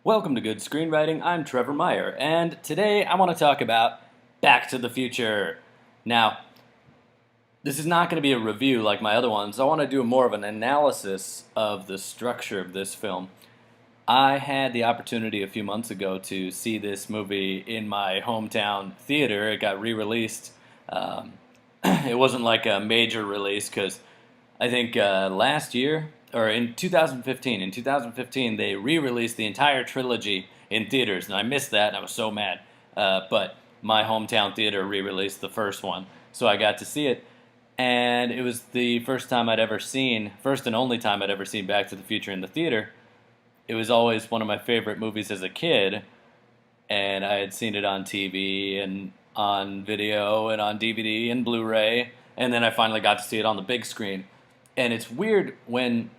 Welcome to Good Screenwriting. I'm Trevor Meyer, and today I want to talk about Back to the Future. Now, this is not going to be a review like my other ones. I want to do more of an analysis of the structure of this film. I had the opportunity a few months ago to see this movie in my hometown theater. It got re-released. It wasn't like a major release because I think last year, or in 2015, they re-released the entire trilogy in theaters, and I missed that, and I was so mad. But my hometown theater re-released the first one, so I got to see it, and it was the first and only time I'd ever seen Back to the Future in the theater. It was always one of my favorite movies as a kid, and I had seen it on TV and on video and on DVD and Blu-ray, and then I finally got to see it on the big screen. And it's weird when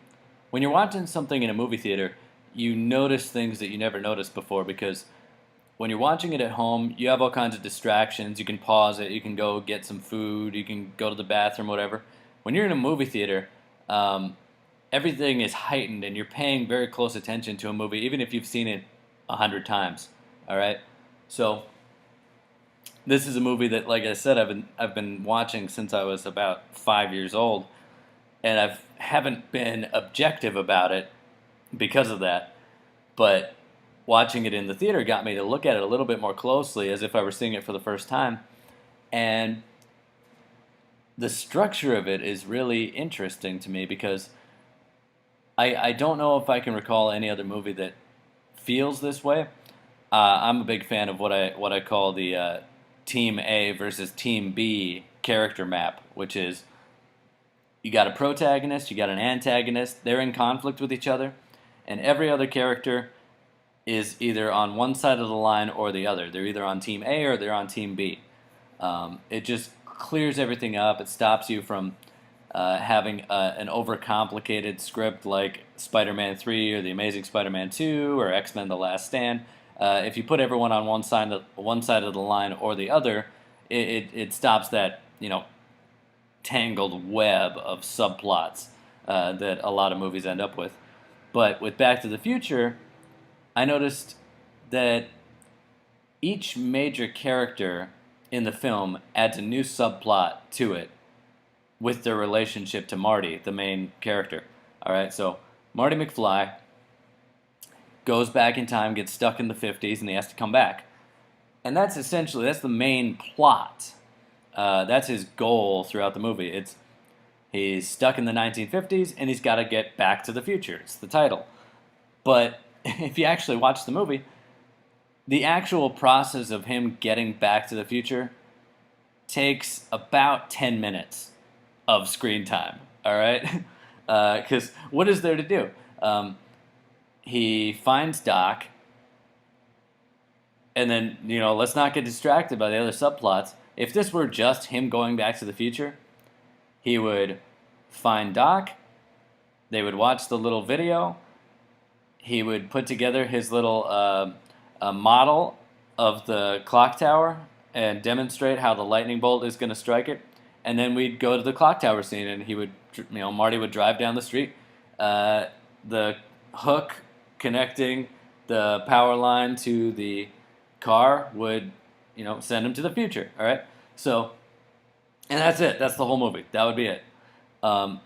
you're watching something in a movie theater, you notice things that you never noticed before, because when you're watching it at home, you have all kinds of distractions. You can pause it, you can go get some food, you can go to the bathroom, whatever. When you're in a movie theater, everything is heightened, and you're paying very close attention to a movie, even if you've seen it 100 times. All right, so this is a movie that, like I said, I've been watching since I was about 5 years old, and I haven't been objective about it because of that. But watching it in the theater got me to look at it a little bit more closely, as if I were seeing it for the first time. And the structure of it is really interesting to me because I don't know if I can recall any other movie that feels this way. I'm a big fan of what I call the Team A versus Team B character map, which is you got a protagonist, you got an antagonist, they're in conflict with each other, and every other character is either on one side of the line or the other. They're either on Team A or they're on Team B. It just clears everything up. It stops you from having an overcomplicated script like Spider-Man 3 or The Amazing Spider-Man 2 or X-Men The Last Stand. If you put everyone on one side of the line or the other, it stops that, tangled web of subplots that a lot of movies end up with. But with Back to the Future, I noticed that each major character in the film adds a new subplot to it with their relationship to Marty, the main character. All right, so Marty McFly goes back in time, gets stuck in the 50s, and he has to come back. And that's the main plot. That's his goal throughout the movie. He's stuck in the 1950s, and he's got to get back to the future. It's the title. But if you actually watch the movie, the actual process of him getting back to the future takes about 10 minutes of screen time, all right? Because what is there to do? He finds Doc, and then, let's not get distracted by the other subplots. If this were just him going back to the future, he would find Doc, they would watch the little video, he would put together his little model of the clock tower and demonstrate how the lightning bolt is going to strike it, and then we'd go to the clock tower scene, and Marty would drive down the street, the hook connecting the power line to the car would send him to the future, all right? So, and that's it. That's the whole movie. That would be it.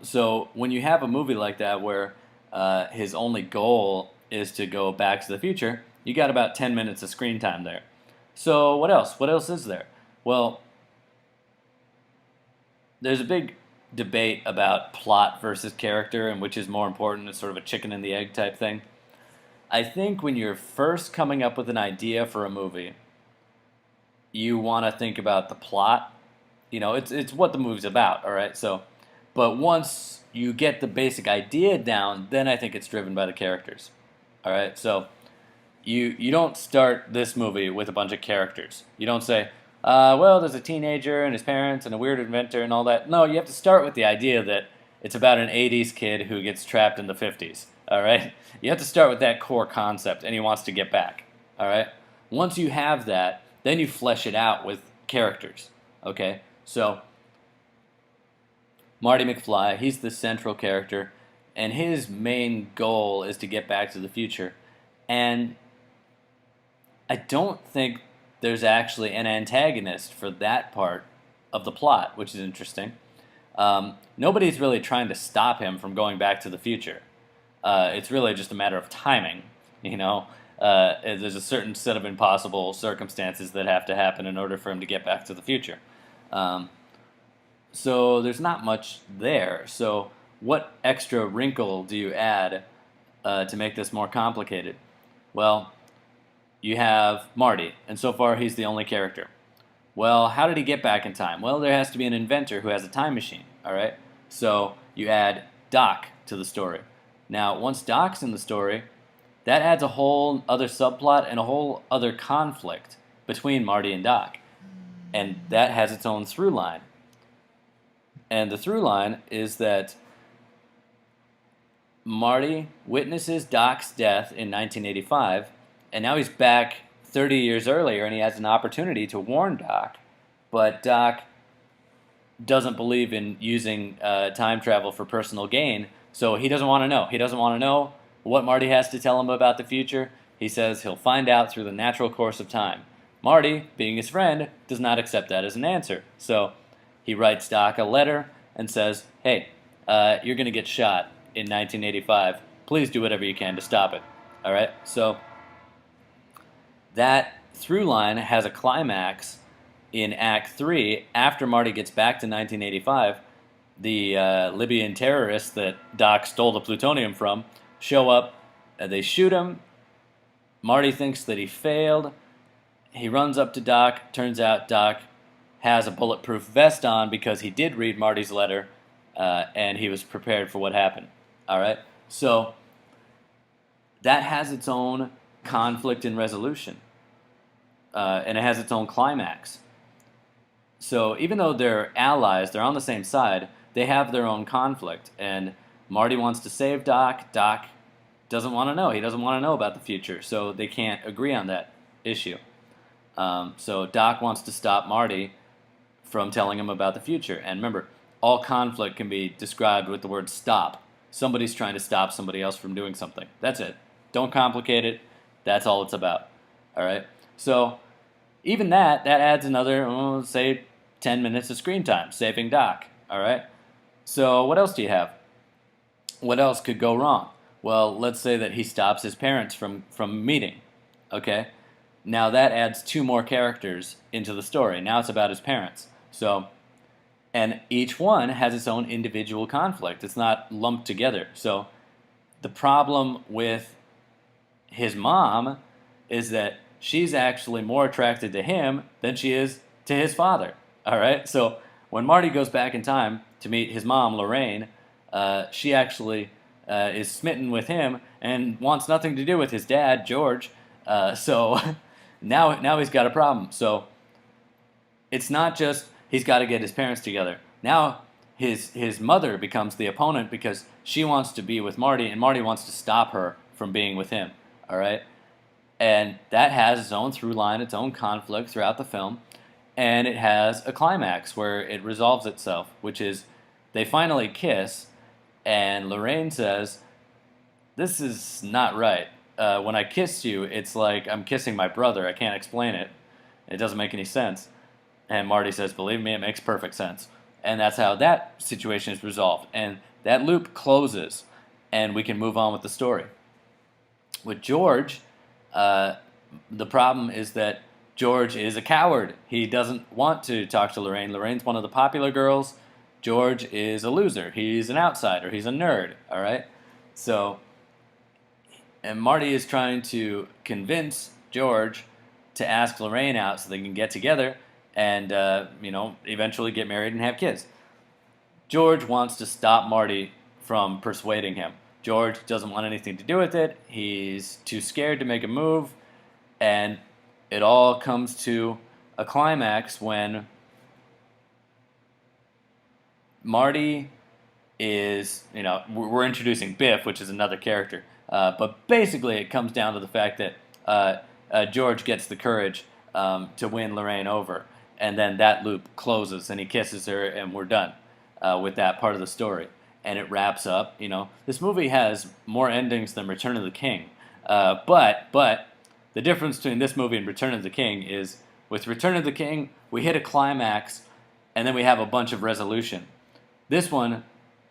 So when you have a movie like that where his only goal is to go back to the future, you got about 10 minutes of screen time there. So what else? What else is there? Well, there's a big debate about plot versus character and which is more important. It's sort of a chicken and the egg type thing. I think when you're first coming up with an idea for a movie, you want to think about the plot. It's what the movie's about, all right? So, but once you get the basic idea down, then I think it's driven by the characters, all right? So you don't start this movie with a bunch of characters. You don't say, well, there's a teenager and his parents and a weird inventor and all that. No, you have to start with the idea that it's about an 80s kid who gets trapped in the 50s, all right? You have to start with that core concept, and he wants to get back, all right? Once you have that, then you flesh it out with characters, okay? So Marty McFly, he's the central character, and his main goal is to get back to the future. And I don't think there's actually an antagonist for that part of the plot, which is interesting. Nobody's really trying to stop him from going back to the future. It's really just a matter of timing, you know. There's a certain set of impossible circumstances that have to happen in order for him to get back to the future. Um, so there's not much there. So what extra wrinkle do you add to make this more complicated? Well, you have Marty, and so far he's the only character. Well, how did he get back in time? Well, there has to be an inventor who has a time machine, all right? So you add Doc to the story. Now, once Doc's in the story, that adds a whole other subplot and a whole other conflict between Marty and Doc. And that has its own through line. And the through line is that Marty witnesses Doc's death in 1985, and now he's back 30 years earlier, and he has an opportunity to warn Doc, but Doc doesn't believe in using time travel for personal gain, so he doesn't want to know. He doesn't want to know what Marty has to tell him about the future. He says he'll find out through the natural course of time. Marty, being his friend, does not accept that as an answer, so he writes Doc a letter and says, hey, you're going to get shot in 1985. Please do whatever you can to stop it. All right? So that through line has a climax in Act 3. After Marty gets back to 1985, the Libyan terrorists that Doc stole the plutonium from show up. They shoot him. Marty thinks that he failed. He runs up to Doc. Turns out Doc has a bulletproof vest on because he did read Marty's letter, and he was prepared for what happened. All right? So that has its own conflict and resolution, and it has its own climax. So even though they're allies, they're on the same side, they have their own conflict, and Marty wants to save Doc. Doc doesn't want to know. He doesn't want to know about the future, so they can't agree on that issue. So Doc wants to stop Marty from telling him about the future. And remember, all conflict can be described with the word stop. Somebody's trying to stop somebody else from doing something. That's it. Don't complicate it. That's all it's about. All right? So even that adds another, say, 10 minutes of screen time, saving Doc. All right? So what else do you have? What else could go wrong? Well, let's say that he stops his parents from meeting. Okay? Now that adds 2 more characters into the story. Now it's about his parents. So, and each one has its own individual conflict. It's not lumped together. So the problem with his mom is that she's actually more attracted to him than she is to his father. All right? So when Marty goes back in time to meet his mom, Lorraine, she actually is smitten with him and wants nothing to do with his dad, George. So now he's got a problem. So it's not just he's got to get his parents together. Now his mother becomes the opponent because she wants to be with Marty, and Marty wants to stop her from being with him. All right? And that has its own through line, its own conflict throughout the film, and it has a climax where it resolves itself, which is they finally kiss, and Lorraine says, this is not right. When I kiss you, it's like I'm kissing my brother. I can't explain it. It doesn't make any sense. And Marty says, believe me, it makes perfect sense. And that's how that situation is resolved. And that loop closes, and we can move on with the story. With George, the problem is that George is a coward. He doesn't want to talk to Lorraine. Lorraine's one of the popular girls. George is a loser. He's an outsider. He's a nerd. All right? So, and Marty is trying to convince George to ask Lorraine out so they can get together and, eventually get married and have kids. George wants to stop Marty from persuading him. George doesn't want anything to do with it. He's too scared to make a move. And it all comes to a climax when Marty is, we're introducing Biff, which is another character. But basically it comes down to the fact that George gets the courage to win Lorraine over. And then that loop closes and he kisses her and we're done with that part of the story. And it wraps up. This movie has more endings than Return of the King. But The difference between this movie and Return of the King is with Return of the King, we hit a climax and then we have a bunch of resolution. This one,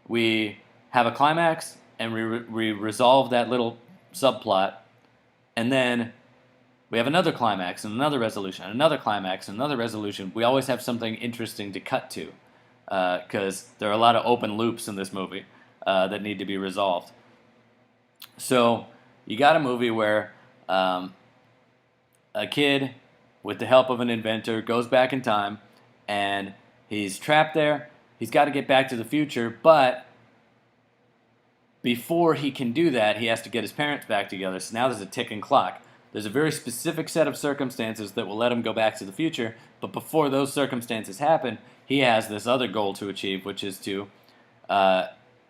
we have a climax and we resolve that little subplot, and then we have another climax and another resolution, another climax and another resolution. We always have something interesting to cut to because there are a lot of open loops in this movie that need to be resolved. So you got a movie where a kid, with the help of an inventor, goes back in time and he's trapped there. He's got to get back to the future, but before he can do that, he has to get his parents back together. So now there's a ticking clock. There's a very specific set of circumstances that will let him go back to the future, but before those circumstances happen, he has this other goal to achieve, which is to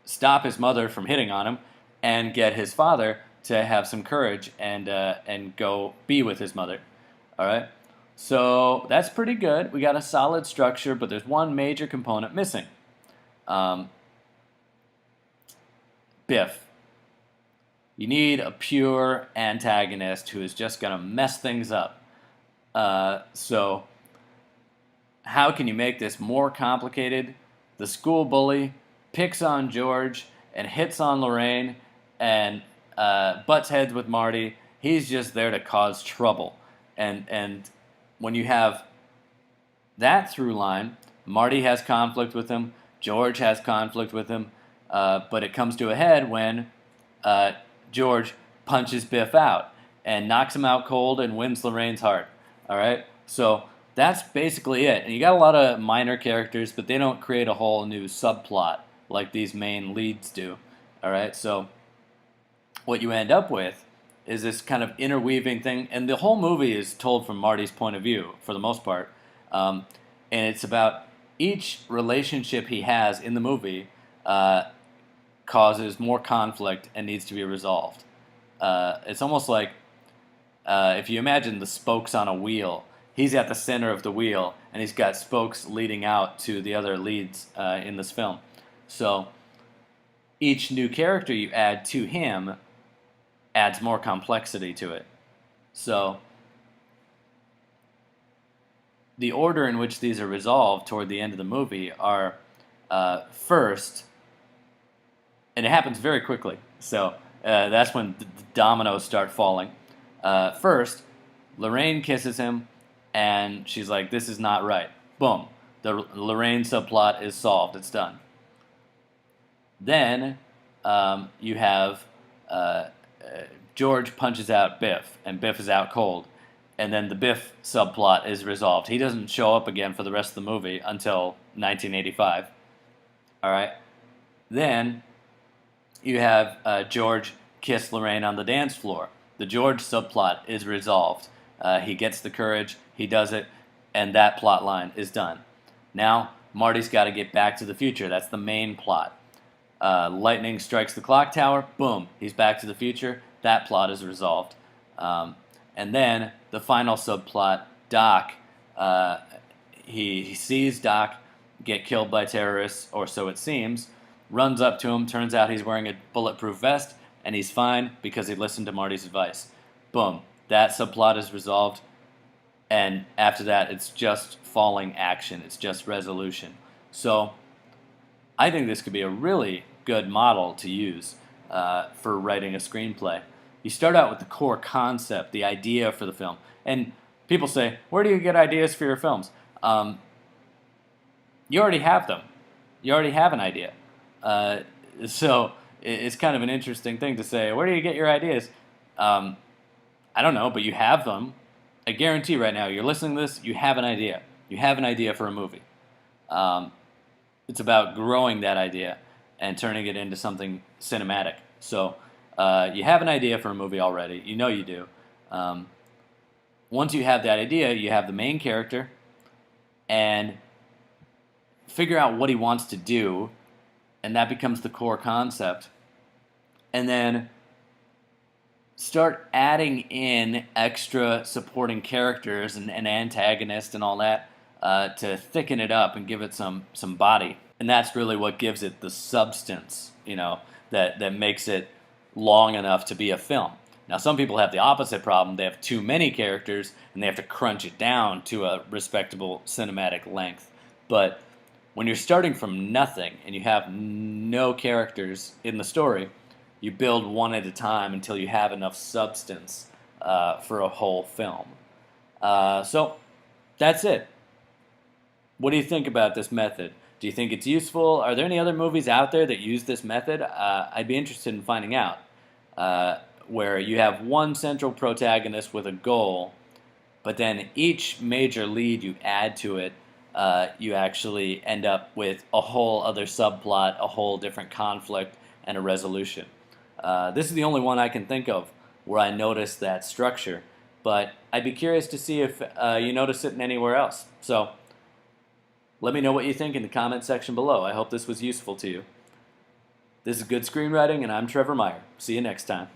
stop his mother from hitting on him and get his father to have some courage and go be with his mother. All right? So that's pretty good. We got a solid structure, but there's one major component missing. Biff. You need a pure antagonist who is just going to mess things up. So how can you make this more complicated? The school bully picks on George and hits on Lorraine and butts heads with Marty. He's just there to cause trouble. And when you have that through line, Marty has conflict with him, George has conflict with him, but it comes to a head when George punches Biff out and knocks him out cold and wins Lorraine's heart. All right? So that's basically it. And you got a lot of minor characters, but they don't create a whole new subplot like these main leads do. All right? So what you end up with is this kind of interweaving thing, and the whole movie is told from Marty's point of view for the most part, and it's about each relationship he has in the movie causes more conflict and needs to be resolved. It's almost like if you imagine the spokes on a wheel, he's at the center of the wheel, and he's got spokes leading out to the other leads in this film. So each new character you add to him adds more complexity to it. So the order in which these are resolved toward the end of the movie are first, and it happens very quickly, so that's when the dominoes start falling. First, Lorraine kisses him, and she's like, this is not right. Boom. The Lorraine subplot is solved. It's done. Then you have George punches out Biff, and Biff is out cold. And then the Biff subplot is resolved. He doesn't show up again for the rest of the movie until 1985. All right? Then you have George kiss Lorraine on the dance floor. The George subplot is resolved. He gets the courage, he does it, and that plot line is done. Now, Marty's got to get back to the future. That's the main plot. Lightning strikes the clock tower, boom, he's back to the future. That plot is resolved. And then the final subplot, Doc, he sees Doc get killed by terrorists, or so it seems, runs up to him, turns out he's wearing a bulletproof vest, and he's fine because he listened to Marty's advice. Boom, that subplot is resolved, and after that it's just falling action, it's just resolution. So I think this could be a really good model to use for writing a screenplay. You start out with the core concept, the idea for the film. And people say, where do you get ideas for your films? You already have them. You already have an idea. So it's kind of an interesting thing to say, where do you get your ideas? I don't know, but you have them. I guarantee right now, you're listening to this, you have an idea. You have an idea for a movie. It's about growing that idea and turning it into something cinematic. So you have an idea for a movie already. You know you do. Once you have that idea, you have the main character and figure out what he wants to do, and that becomes the core concept. And then start adding in extra supporting characters and an antagonist and all that to thicken it up and give it some body. And that's really what gives it the substance, that makes it long enough to be a film. Now, some people have the opposite problem. They have too many characters, and they have to crunch it down to a respectable cinematic length. But when you're starting from nothing and you have no characters in the story, you build one at a time until you have enough substance for a whole film. So that's it. What do you think about this method? Do you think it's useful? Are there any other movies out there that use this method? I'd be interested in finding out. Where you have one central protagonist with a goal, but then each major lead you add to it, you actually end up with a whole other subplot, a whole different conflict, and a resolution. This is the only one I can think of where I noticed that structure, but I'd be curious to see if you notice it in anywhere else. So let me know what you think in the comment section below. I hope this was useful to you. This is Good Screenwriting, and I'm Trevor Meyer. See you next time.